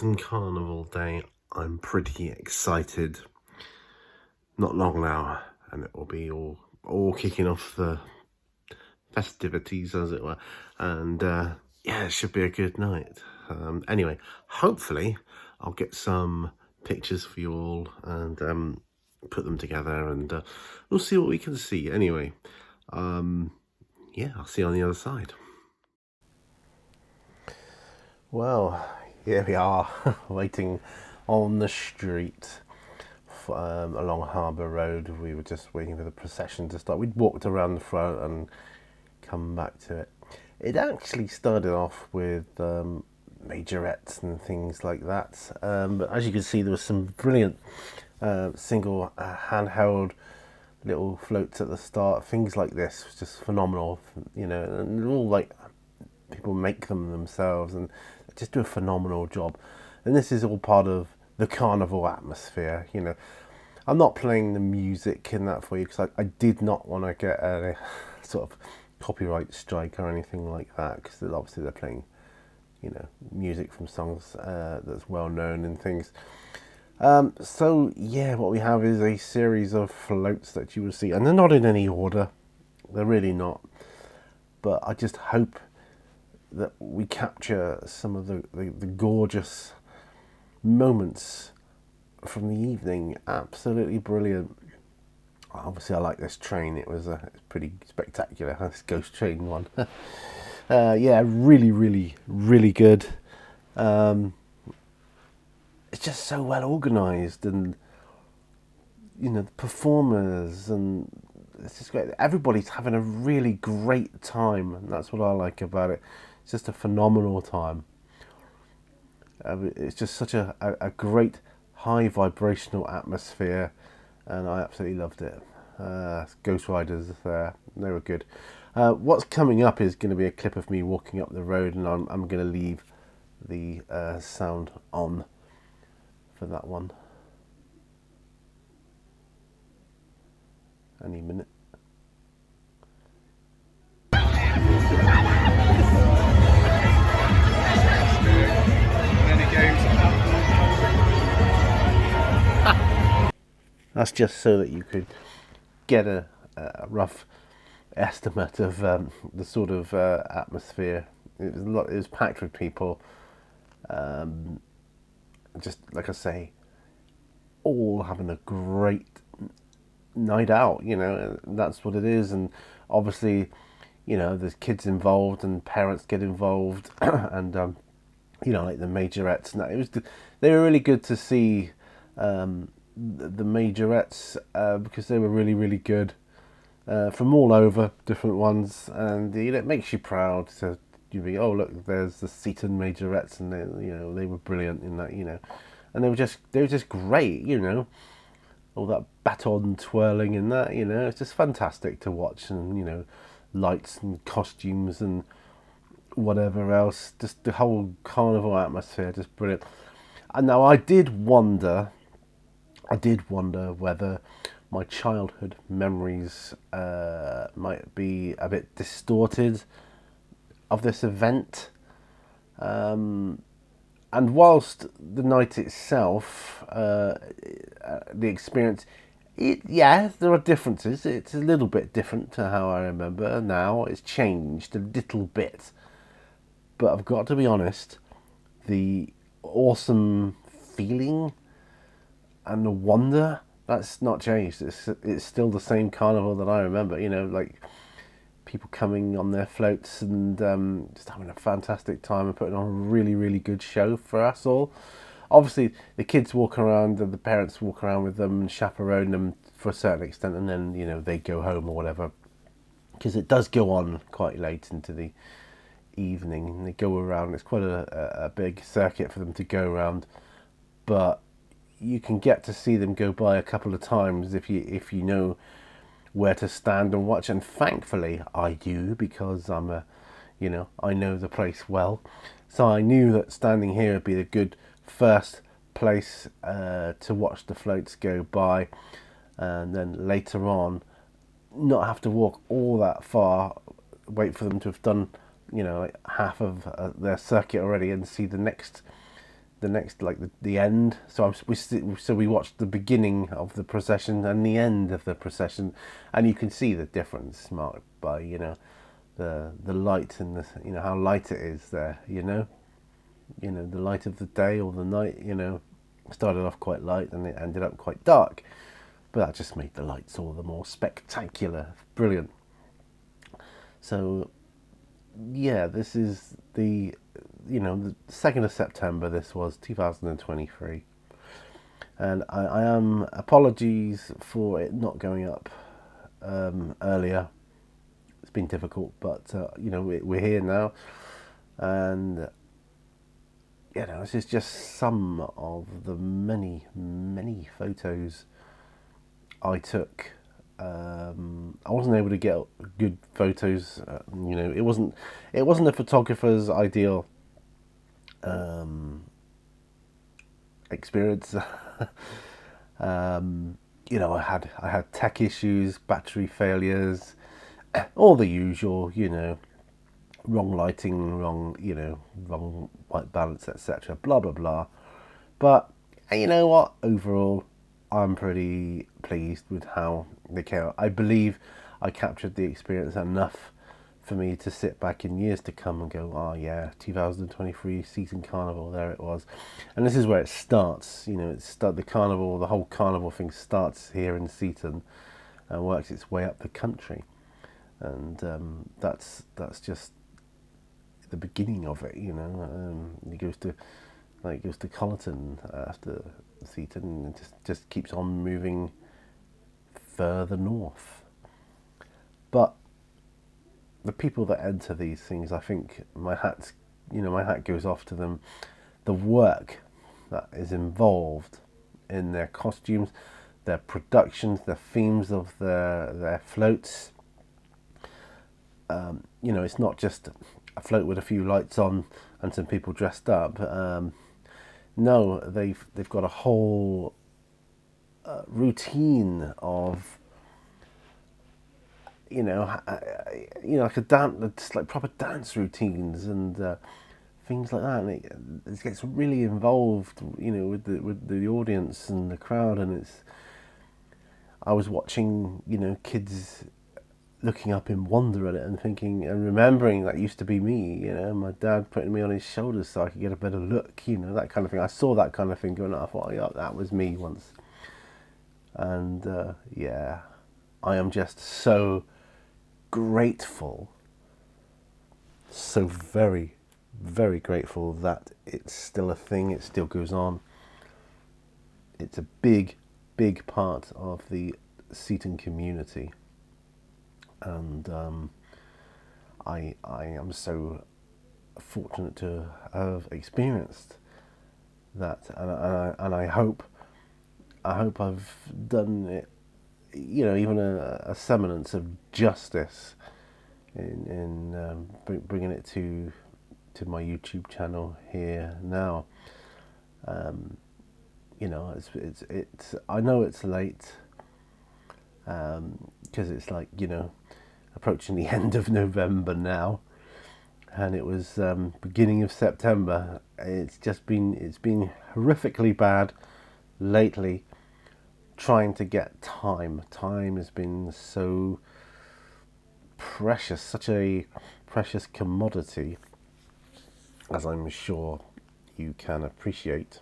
Seaton Carnival Day. I'm pretty excited. Not long now, and it will be all kicking off the festivities, as it were. And yeah, it should be a good night. Anyway, hopefully I'll get some pictures for you all and put them together, and we'll see what we can see. Anyway, yeah, I'll see you on the other side. Well, here we are, waiting on the street along Harbour Road. We were just waiting for the procession to start. We'd walked around the front and come back to it. It actually started off with majorettes and things like that. But as you can see, there was some brilliant single handheld little floats at the start. Things like this was just phenomenal, you know, and they're all like people make them themselves and just do a phenomenal job. And this is all part of the carnival atmosphere, you know. I'm not playing the music in that for you because I did not want to get a sort of copyright strike or anything like that, because obviously they're playing, you know, music from songs that's well known and things. So yeah, what we have is a series of floats that you will see, and they're not in any order. They're really not. But I just hope that we capture some of the gorgeous moments from the evening. Absolutely brilliant. Obviously I like this train. It's pretty spectacular, this ghost train one. Yeah, really good. It's just so well organised, and you know, the performers, and it's just great. Everybody's having a really great time, and that's what I like about it. It's just a phenomenal time. It's just such a great high vibrational atmosphere, and I absolutely loved it. Ghost Riders, they were good. What's coming up is going to be a clip of me walking up the road, and I'm going to leave the sound on for that one any minute. That's just so that you could get a rough estimate of the sort of atmosphere. It was packed with people. Just like I say, all having a great night out. You know, that's what it is. And obviously, you know, there's kids involved and parents get involved, and you know, like the majorettes. And they were really good to see. The majorettes, because they were really good, from all over, different ones, and you know, it makes you proud to be, oh look, there's the Seaton majorettes, and they were brilliant in that, you know, and they were just great, you know, all that baton twirling and that, you know, it's just fantastic to watch, and you know, lights and costumes and whatever else, just the whole carnival atmosphere, just brilliant. And now I did wonder whether my childhood memories might be a bit distorted of this event. And whilst the night itself, the experience, yeah, there are differences. It's a little bit different to how I remember now. It's changed a little bit. But I've got to be honest, the awesome feeling and the wonder, that's not changed. It's still the same carnival that I remember, you know, like people coming on their floats and just having a fantastic time and putting on a really good show for us all. Obviously the kids walk around and the parents walk around with them and chaperone them for a certain extent, and then, you know, they go home or whatever, because it does go on quite late into the evening, and they go around. It's quite a big circuit for them to go around, but you can get to see them go by a couple of times if you know where to stand and watch. And thankfully I do, because I know the place well, so I knew that standing here would be a good first place to watch the floats go by, and then later on not have to walk all that far, wait for them to have done, you know, like half of their circuit already, and see the next the next, like the end. So we watched the beginning of the procession and the end of the procession, and you can see the difference marked by, you know, the light and the, you know, how light it is there. You know, the light of the day or the night. You know, started off quite light and it ended up quite dark, but that just made the lights all the more spectacular, brilliant. So yeah, this is the, you know, the 2nd of September. This was 2023, and I am apologies for it not going up earlier. It's been difficult, but you know, we're here now, and you know, this is just some of the many photos I took. I wasn't able to get good photos. You know, it wasn't a photographer's ideal experience. You know, I had tech issues, battery failures, all the usual. You know, wrong lighting, wrong white balance, etc. Blah blah blah. But you know what? Overall, I'm pretty pleased with how they came out. I believe I captured the experience enough for me to sit back in years to come and go, oh yeah, 2023 Seaton Carnival, there it was. And this is where it starts. You know, the carnival, the whole carnival thing starts here in Seaton and works its way up the country. And that's just the beginning of it. You know, it goes to Colleton after Seaton, and it just keeps on moving further north. But the people that enter these things, I think my hat goes off to them. The work that is involved in their costumes, their productions, the themes of their floats. You know, it's not just a float with a few lights on and some people dressed up. No, they've got a whole routine of, like a dance, it's like proper dance routines and things like that. And it gets really involved, you know, with the audience and the crowd. And I was watching, you know, kids looking up in wonder at it and thinking and remembering that used to be me, you know, my dad putting me on his shoulders so I could get a better look, you know, that kind of thing. I saw that kind of thing going on. I thought, yeah, that was me once. And yeah, I am just so grateful, so very, very grateful that it's still a thing. It still goes on. It's a big part of the Seaton community. And I am so fortunate to have experienced that, and I hope I've done it, you know, even a semblance of justice in bringing it to my YouTube channel here now. You know, it's I know it's late, because it's like, you know, approaching the end of November now, and it was beginning of September. It's been horrifically bad lately. Trying to get time has been so precious, such a precious commodity, as I'm sure you can appreciate.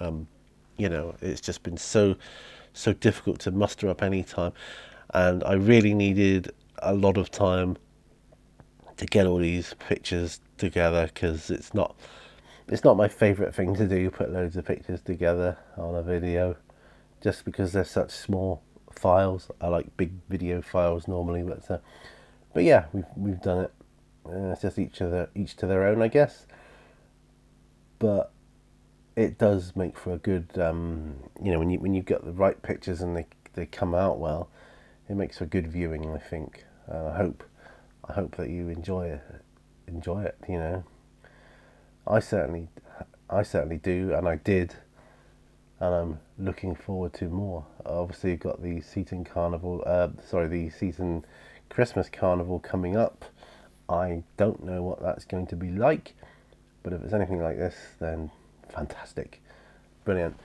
You know, it's just been so difficult to muster up any time, and I really needed a lot of time to get all these pictures together, because it's not my favourite thing to do, put loads of pictures together on a video, just because they're such small files. I like big video files normally, but yeah, we've done it. It's just each to their own, I guess. But it does make for a good, you know, when you get the right pictures and they come out well, it makes for good viewing, I think. I hope that you enjoy it. You know, I certainly do, and I did, and I'm looking forward to more. Obviously, you've got the Seaton Carnival, the Seaton Christmas Carnival coming up. I don't know what that's going to be like, But if it's anything like this, then fantastic, brilliant.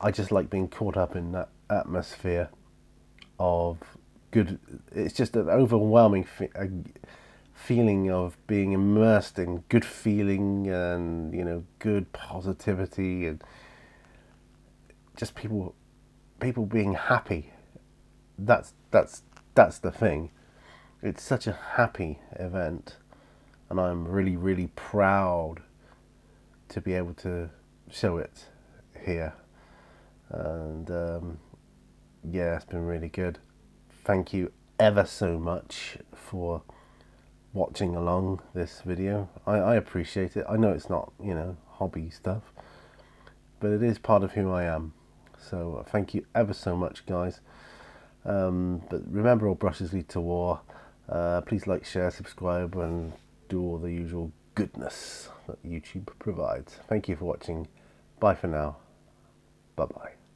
I just like being caught up in that atmosphere of good. It's just an overwhelming feeling of being immersed in good feeling and, you know, good positivity, and just people being happy. That's the thing. It's such a happy event, and I'm really proud to be able to show it here. And yeah, it's been really good. Thank you ever so much for watching along this video. I appreciate it. I know it's not, you know, hobby stuff, but it is part of who I am. So thank you ever so much, guys. But remember, all brushes lead to war. Please like, share, subscribe, and do all the usual goodness that YouTube provides. Thank you for watching. Bye for now. Bye bye.